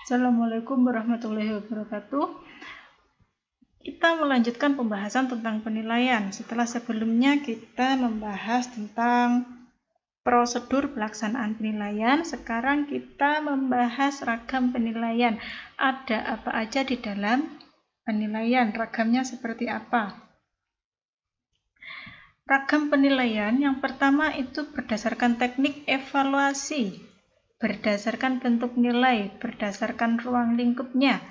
Assalamualaikum warahmatullahi wabarakatuh. Kita melanjutkan pembahasan tentang penilaian. Setelah sebelumnya kita membahas tentang prosedur pelaksanaan penilaian, sekarang kita membahas ragam penilaian. Ada apa aja di dalam penilaian? Ragamnya seperti apa? Ragam penilaian yang pertama itu berdasarkan teknik evaluasi, berdasarkan bentuk nilai, berdasarkan ruang lingkupnya,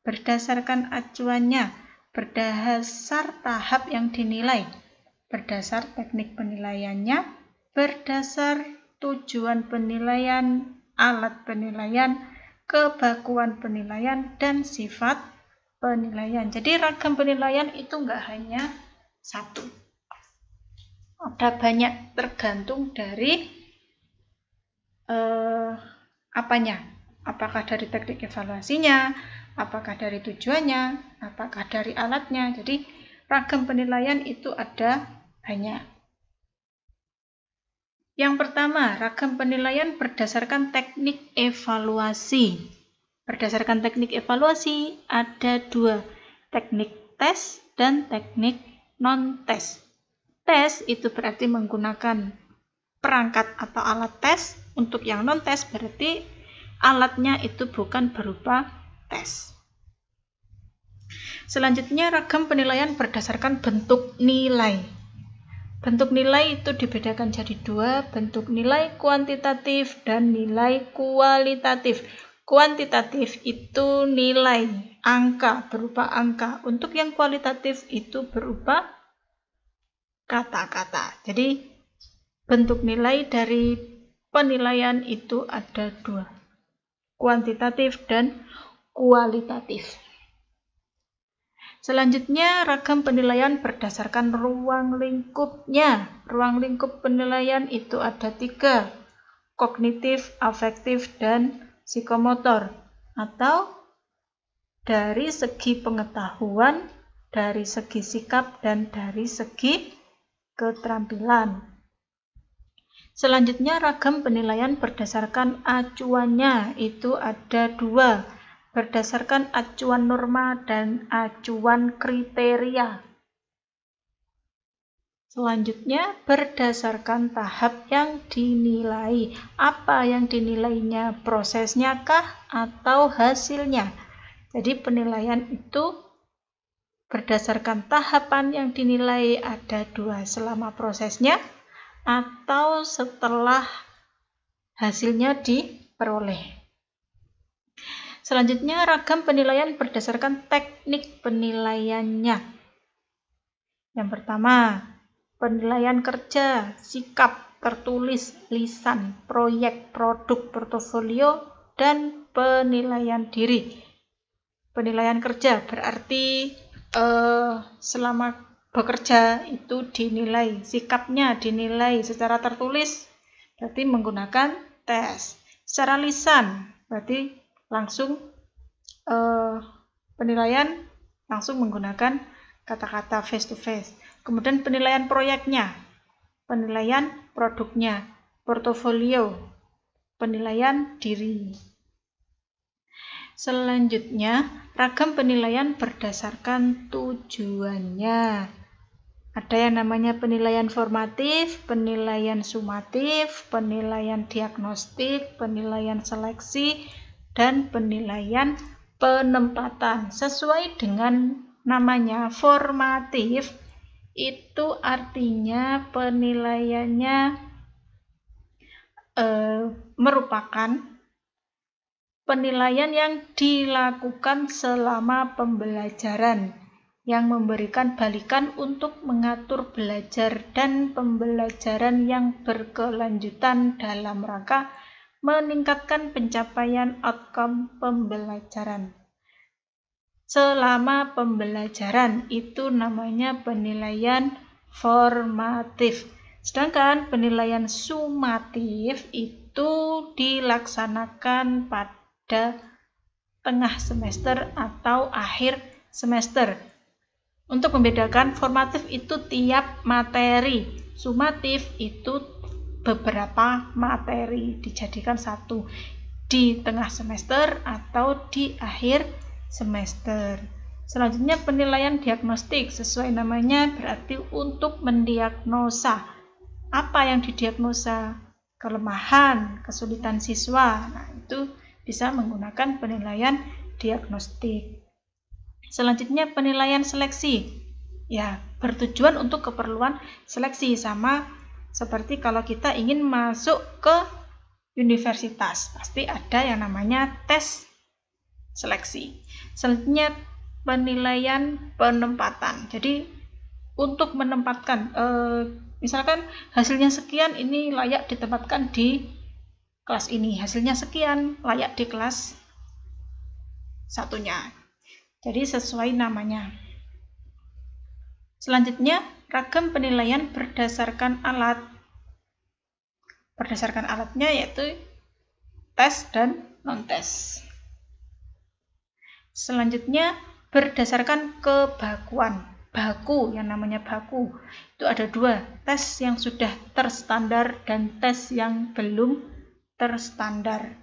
berdasarkan acuannya, berdasar tahap yang dinilai, berdasar teknik penilaiannya, berdasar tujuan penilaian, alat penilaian, kebakuan penilaian, dan sifat penilaian. Jadi ragam penilaian itu nggak hanya satu. Ada banyak, tergantung dari apanya, apakah dari teknik evaluasinya, apakah dari tujuannya, apakah dari alatnya. Jadi ragam penilaian itu ada banyak. Yang pertama, ragam penilaian berdasarkan teknik evaluasi. Berdasarkan teknik evaluasi ada dua, teknik tes dan teknik non-tes. Tes itu berarti menggunakan perangkat atau alat tes. Untuk yang non-tes berarti alatnya itu bukan berupa tes. Selanjutnya ragam penilaian berdasarkan bentuk nilai. Bentuk nilai itu dibedakan jadi dua, bentuk nilai kuantitatif dan nilai kualitatif. Kuantitatif itu nilai, angka, berupa angka. Untuk yang kualitatif itu berupa kata-kata. Jadi bentuk nilai dari penilaian itu ada dua, kuantitatif dan kualitatif. Selanjutnya, ragam penilaian berdasarkan ruang lingkupnya. Ruang lingkup penilaian itu ada tiga, kognitif, afektif, dan psikomotor. Atau dari segi pengetahuan, dari segi sikap, dan dari segi keterampilan. Selanjutnya, ragam penilaian berdasarkan acuannya itu ada dua, berdasarkan acuan norma dan acuan kriteria. Selanjutnya, berdasarkan tahap yang dinilai. Apa yang dinilainya? Prosesnya kah atau hasilnya? Jadi penilaian itu berdasarkan tahapan yang dinilai ada dua, selama prosesnya atau setelah hasilnya diperoleh. Selanjutnya, ragam penilaian berdasarkan teknik penilaiannya. Yang pertama, penilaian kerja, sikap, tertulis, lisan, proyek, produk, portofolio, dan penilaian diri. Penilaian kerja berarti selama bekerja itu dinilai, sikapnya dinilai secara tertulis, berarti menggunakan tes. Secara lisan, berarti langsung penilaian langsung menggunakan kata-kata face to face. Kemudian penilaian proyeknya, penilaian produknya, portofolio, penilaian diri. Selanjutnya, ragam penilaian berdasarkan tujuannya. Ada yang namanya penilaian formatif, penilaian sumatif, penilaian diagnostik, penilaian seleksi, dan penilaian penempatan. Sesuai dengan namanya, formatif itu artinya penilaiannya merupakan penilaian yang dilakukan selama pembelajaran, yang memberikan balikan untuk mengatur belajar dan pembelajaran yang berkelanjutan dalam rangka meningkatkan pencapaian outcome pembelajaran. Selama pembelajaran itu namanya penilaian formatif. Sedangkan penilaian sumatif itu dilaksanakan pada tengah semester atau akhir semester. Untuk membedakan, formatif itu tiap materi, sumatif itu beberapa materi dijadikan satu. di tengah semester atau di akhir semester. Selanjutnya penilaian diagnostik, sesuai namanya berarti untuk mendiagnosa. Apa yang didiagnosa? Kelemahan, kesulitan siswa. Nah, itu bisa menggunakan penilaian diagnostik. Selanjutnya penilaian seleksi. Ya, bertujuan untuk keperluan seleksi, sama seperti kalau kita ingin masuk ke universitas, pasti ada yang namanya tes seleksi. Selanjutnya penilaian penempatan. Jadi untuk menempatkan, misalkan hasilnya sekian, ini layak ditempatkan di kelas ini, hasilnya sekian layak di kelas satunya. Jadi sesuai namanya. Selanjutnya ragam penilaian berdasarkan alat. Berdasarkan alatnya yaitu tes dan non-tes. Selanjutnya berdasarkan kebakuan. Baku, yang namanya baku itu ada dua, tes yang sudah terstandar dan tes yang belum terstandar.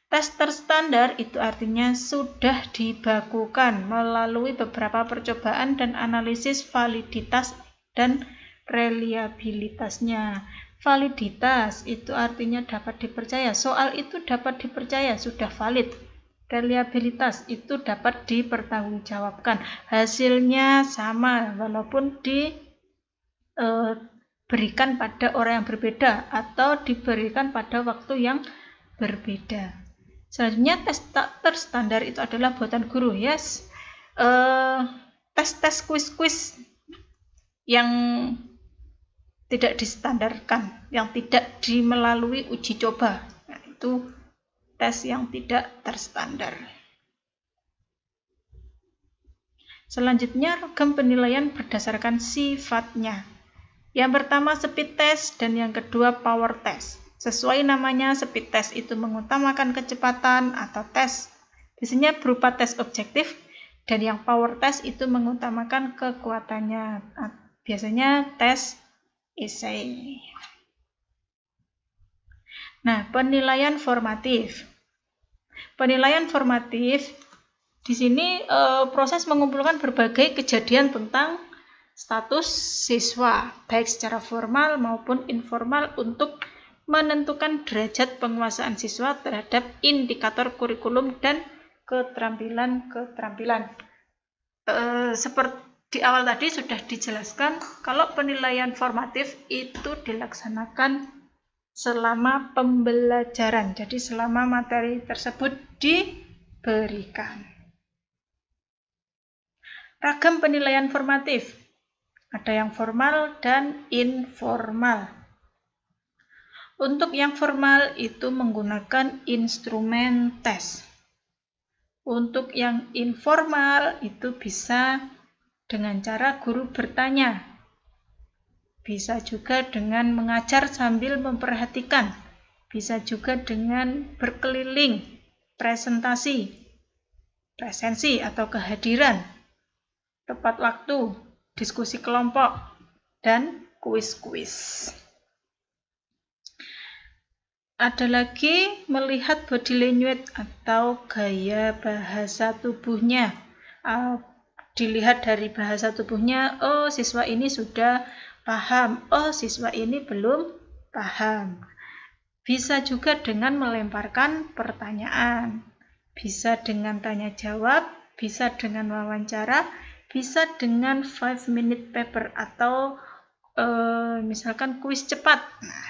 Tes terstandar itu artinya sudah dibakukan melalui beberapa percobaan dan analisis validitas dan reliabilitasnya. Validitas itu artinya dapat dipercaya, soal itu dapat dipercaya, sudah valid. Reliabilitas itu dapat dipertanggungjawabkan, hasilnya sama walaupun diberikan pada orang yang berbeda atau diberikan pada waktu yang berbeda. Selanjutnya tes tak terstandar itu adalah buatan guru, yes. Tes kuis-kuis yang tidak distandarkan, yang tidak melalui uji coba, nah, itu tes yang tidak terstandar. Selanjutnya ragam penilaian berdasarkan sifatnya. Yang pertama speed test dan yang kedua power test. Sesuai namanya, speed test itu mengutamakan kecepatan atau tes, biasanya berupa tes objektif, dan yang power test itu mengutamakan kekuatannya, biasanya tes esai. Nah, penilaian formatif. Penilaian formatif di sini proses mengumpulkan berbagai kejadian tentang status siswa, baik secara formal maupun informal untuk menentukan derajat penguasaan siswa terhadap indikator kurikulum dan keterampilan-keterampilan. Seperti di awal tadi sudah dijelaskan, kalau penilaian formatif itu dilaksanakan selama pembelajaran, jadi selama materi tersebut diberikan. Ragam penilaian formatif, ada yang formal dan informal. Untuk yang formal itu menggunakan instrumen tes. Untuk yang informal itu bisa dengan cara guru bertanya, bisa juga dengan mengajar sambil memperhatikan, bisa juga dengan berkeliling, presensi atau kehadiran, tepat waktu, diskusi kelompok, dan kuis-kuis. Ada lagi melihat body language atau gaya bahasa tubuhnya. Dilihat dari bahasa tubuhnya, oh siswa ini sudah paham, oh siswa ini belum paham. Bisa juga dengan melemparkan pertanyaan, bisa dengan tanya jawab, bisa dengan wawancara, bisa dengan 5-minute paper atau misalkan kuis cepat. Nah,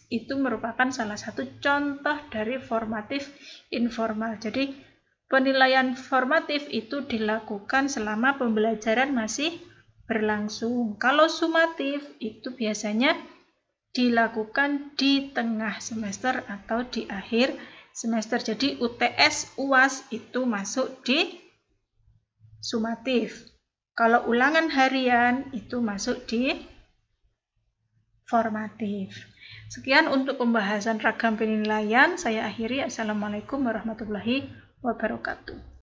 itu merupakan salah satu contoh dari formatif informal. Jadi penilaian formatif itu dilakukan selama pembelajaran masih berlangsung. Kalau sumatif itu biasanya dilakukan di tengah semester atau di akhir semester. Jadi UTS, UAS itu masuk di sumatif. Kalau ulangan harian itu masuk di formatif. Sekian untuk pembahasan ragam penilaian. Saya akhiri. Assalamualaikum warahmatullahi wabarakatuh.